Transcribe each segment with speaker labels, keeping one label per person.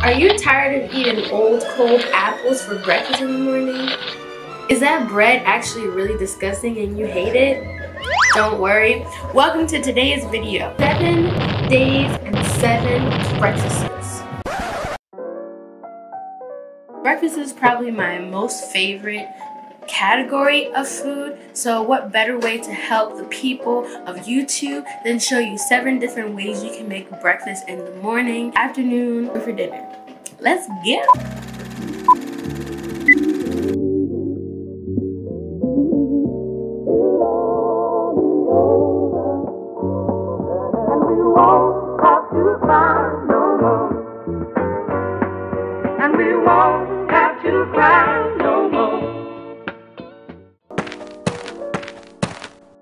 Speaker 1: Are you tired of eating old cold apples for breakfast in the morning? Is that bread actually really disgusting and you hate it? Don't worry. Welcome to today's video. 7 days and 7 breakfasts. Breakfast is probably my most favorite category of food, so what better way to help the people of YouTube than show you 7 different ways you can make breakfast in the morning, afternoon, or for dinner. Let's get it.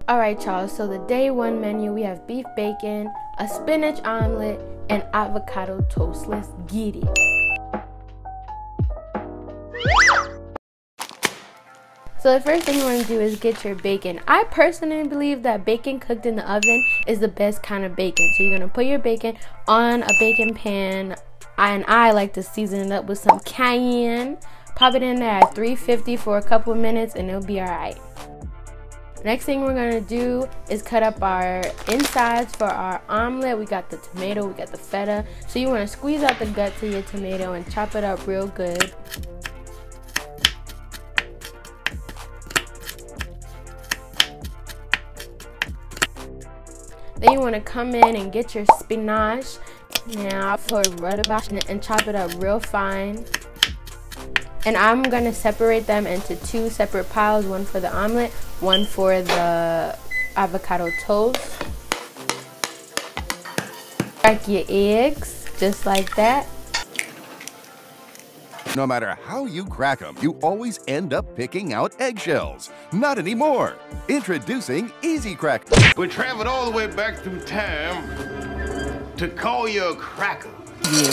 Speaker 1: Alright y'all, so the day 1 menu, we have beef bacon, a spinach omelet, and avocado toast. Let's get it. So the first thing you want to do is get your bacon. I personally believe that bacon cooked in the oven is the best kind of bacon. So you're going to put your bacon on a bacon pan, and I like to season it up with some cayenne. Pop it in there at 350 for a couple of minutes and it'll be alright. Next thing we're gonna do is cut up our insides for our omelet. We got the tomato, we got the feta. So you wanna squeeze out the guts of your tomato and chop it up real good. Then you wanna come in and get your spinach. Now for rutabaga and chop it up real fine. And I'm gonna separate them into 2 separate piles, one for the omelet, one for the avocado toast. Crack your eggs, just like that.
Speaker 2: No matter how you crack them, you always end up picking out eggshells. Not anymore. Introducing Easy Crack.
Speaker 3: We traveled all the way back through time to call you a cracker.
Speaker 1: Yeah.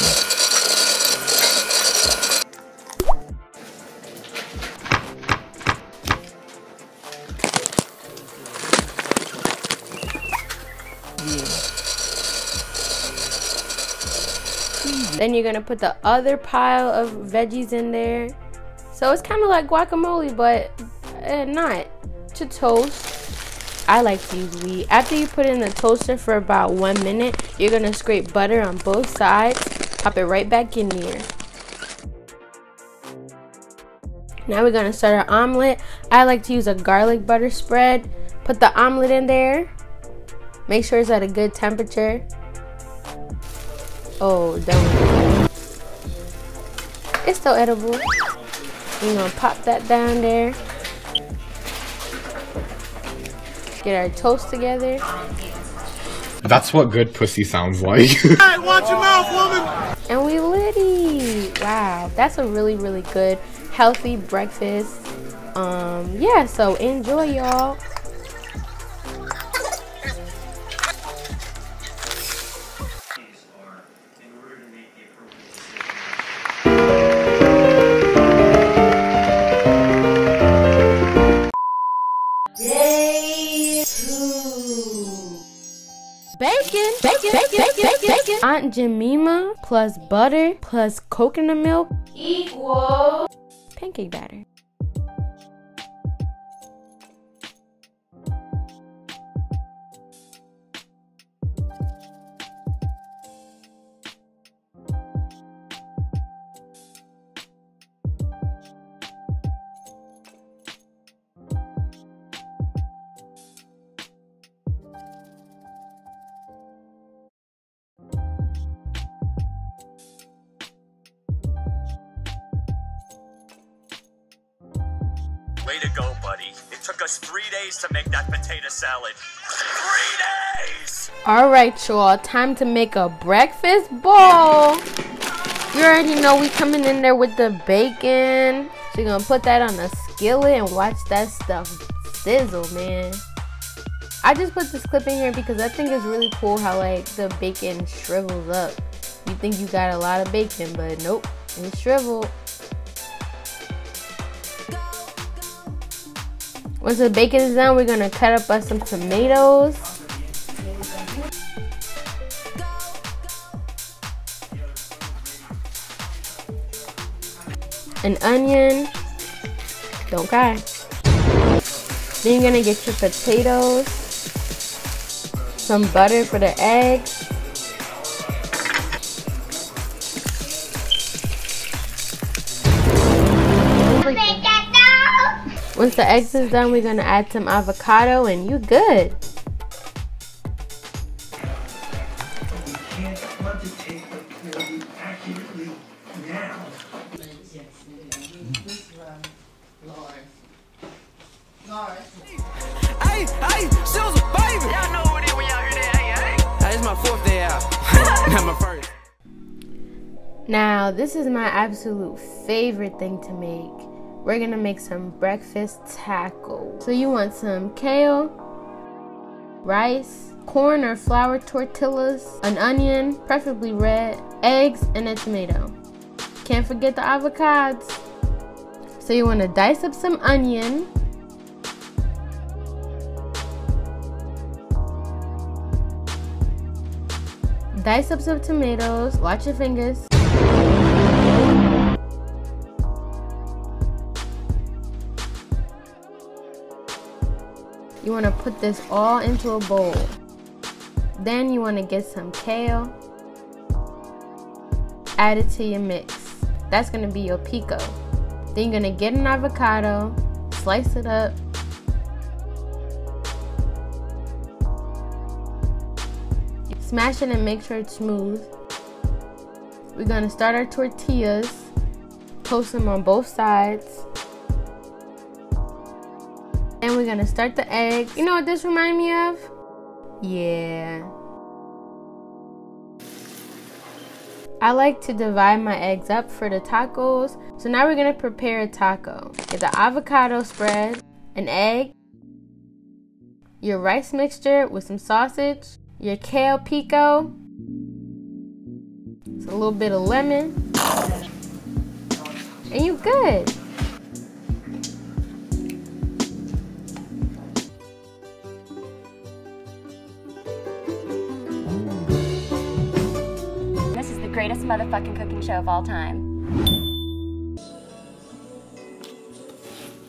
Speaker 1: Then you're gonna put the other pile of veggies in there. So it's kind of like guacamole, but not to toast. I like to use wheat. After you put it in the toaster for about 1 minute, you're gonna scrape butter on both sides, pop it right back in there. Now we're gonna start our omelet. I like to use a garlic butter spread. Put the omelet in there. Make sure it's at a good temperature. Oh, don't. It's still edible. We're gonna pop that down there. Get our toast together.
Speaker 4: That's what good pussy sounds like.
Speaker 3: Hey, watch your mouth, woman!
Speaker 1: And we litty. Wow, that's a really, really good, healthy breakfast. Yeah, so enjoy, y'all. Day 2. Bacon. Aunt Jemima plus butter plus coconut milk equals pancake batter.
Speaker 5: Way to go, buddy. It took us 3 days to make that potato salad. 3 days!
Speaker 1: Alright, y'all. Time to make a breakfast bowl. You already know we coming in there with the bacon. So you're gonna put that on a skillet and watch that stuff sizzle, man. I just put this clip in here because I think it's really cool how like the bacon shrivels up. You think you got a lot of bacon, but nope, it's shriveled. Once the bacon is done, we're gonna cut up some tomatoes. an onion. Don't cry. Then you're gonna get your potatoes, some butter for the eggs, once the eggs is done, we're gonna add some avocado and you good.
Speaker 6: Hey, Sills a baby. Y'all know who it is when y'all hear that. Hey, it's my 4th day out. Not my first.
Speaker 1: Now, this is my absolute favorite thing to make. We're gonna make some breakfast tacos. So you want some kale, rice, corn or flour tortillas, an onion, preferably red, eggs, and a tomato. Can't forget the avocados. So you wanna dice up some onion, dice up some tomatoes, watch your fingers. You want to put this all into a bowl. Then you want to get some kale, add it to your mix. That's going to be your pico. Then you're going to get an avocado, slice it up, smash it and make sure it's smooth. We're going to start our tortillas, toast them on both sides. And we're gonna start the eggs. You know what this reminds me of? Yeah. I like to divide my eggs up for the tacos. So now we're gonna prepare a taco. Get the avocado spread, an egg, your rice mixture with some sausage, your kale pico, a little bit of lemon, and you good.
Speaker 7: Greatest motherfucking cooking show of all time.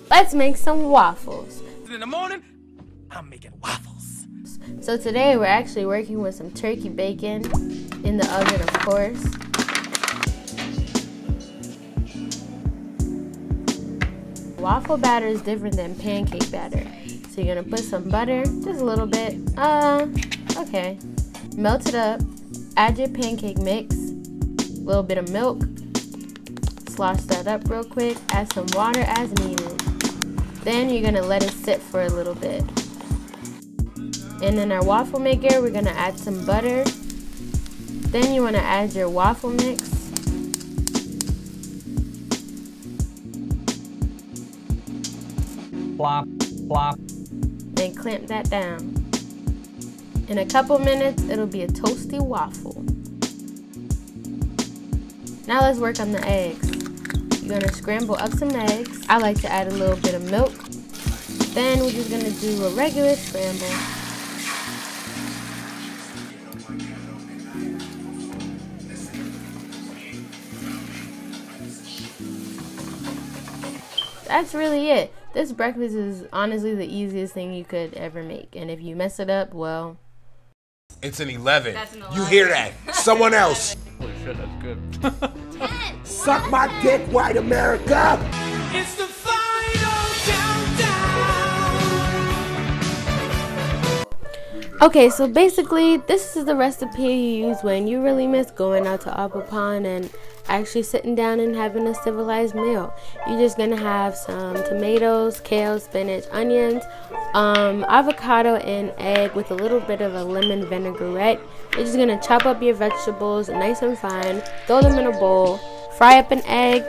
Speaker 1: Let's make some waffles.
Speaker 6: In the morning, I'm making waffles.
Speaker 1: So today we're actually working with some turkey bacon in the oven, of course. Waffle batter is different than pancake batter. So you're gonna put some butter, just a little bit. Okay. Melt it up, add your pancake mix, a little bit of milk, slosh that up real quick, add some water as needed. Then you're gonna let it sit for a little bit. And in our waffle maker, we're gonna add some butter. Then you wanna add your waffle mix.
Speaker 8: Plop, plop.
Speaker 1: Then clamp that down. In a couple minutes, it'll be a toasty waffle. Now let's work on the eggs. You're gonna scramble up some eggs. I like to add a little bit of milk. Then we're just gonna do a regular scramble. That's really it. This breakfast is honestly the easiest thing you could ever make. And if you mess it up, well...
Speaker 9: It's an 11.
Speaker 7: That's an 11.
Speaker 9: You hear that? Someone else.
Speaker 8: Holy shit, that's good.
Speaker 7: 10.
Speaker 9: Suck my dick, white America.
Speaker 6: It's the final countdown.
Speaker 1: Okay, so basically, this is the recipe you use when you really miss going out to Apple Pond and actually sitting down and having a civilized meal. You're just gonna have some tomatoes, kale, spinach, onions, avocado, and egg with a little bit of a lemon vinaigrette. You're just gonna chop up your vegetables nice and fine, throw them in a bowl, fry up an egg,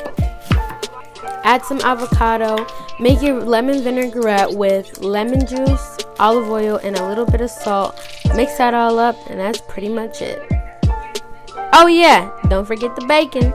Speaker 1: add some avocado, make your lemon vinaigrette with lemon juice, olive oil, and a little bit of salt. Mix that all up, and that's pretty much it. Oh yeah, don't forget the bacon.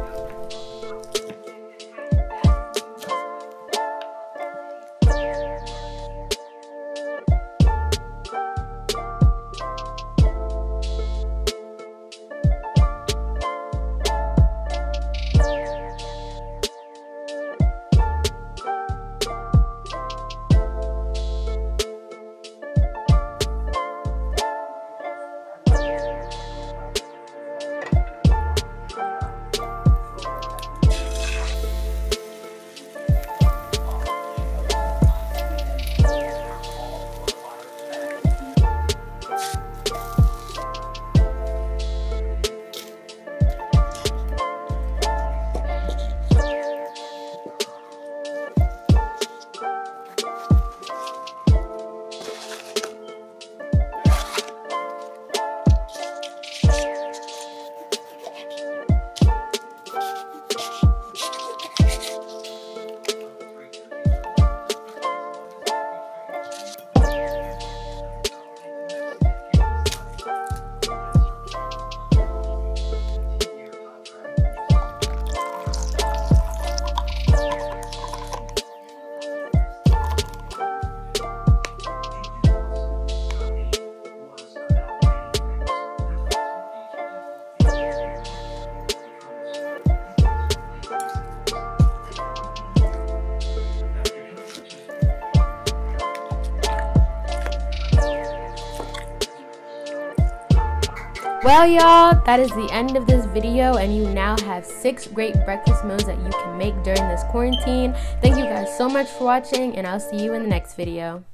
Speaker 1: Well, y'all, that is the end of this video, and you now have 6 great breakfast meals that you can make during this quarantine. Thank you guys so much for watching, and I'll see you in the next video.